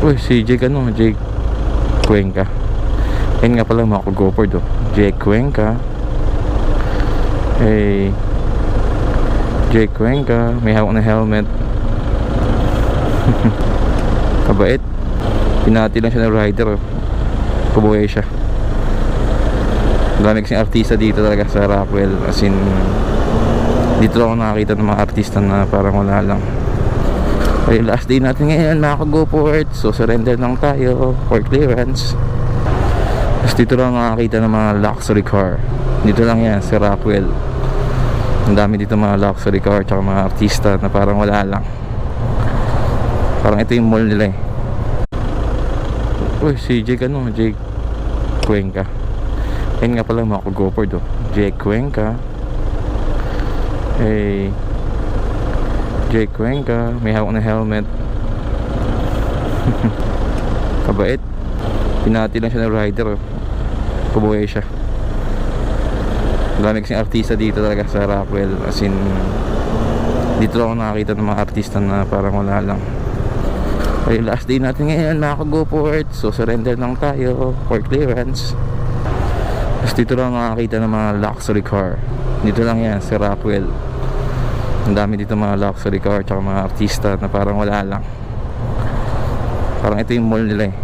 Uy, si Jake ano, Jake Cuenca. Yan nga pala mga kagopord oh. Jake Cuenca. Hey, Jake Cuenca, may hawak na helmet. Kabait. Pinati lang siya ng rider oh. Pabuhay siya. Dami kasing artista dito talaga sa Rockwell. As in, dito lang ako nakakita ng mga artista na parang wala lang. Ay, last day natin ngayon mga kagopord. So surrender lang tayo for clearance. Tapos dito lang nakakita ng mga luxury car. Dito lang yan sa Rockwell. Ang dami dito mga luxury car tsaka mga artista na parang wala lang. Parang ito yung mall nila eh. Uy, si Jake ano, Jake Cuenca. Yan nga pala mga kagopord oh. Jake Cuenca. Hey, Jake Cuenca, may hawak na helmet. Kabait. Pinati lang siya ng rider oh. Pabuhay siya. Dami kasing artista dito talaga sa Rockwell. As in, dito lang ako nakakita ng mga artista na parang wala lang. Ay, last day natin ngayon mga kagopord. So surrender lang tayo for clearance. Tapos dito lang nakakita ng mga luxury car. Dito lang yan sa Rockwell. Ang dami dito mga luxury car tsaka mga artista na parang wala lang. Parang ito yung mall nila eh.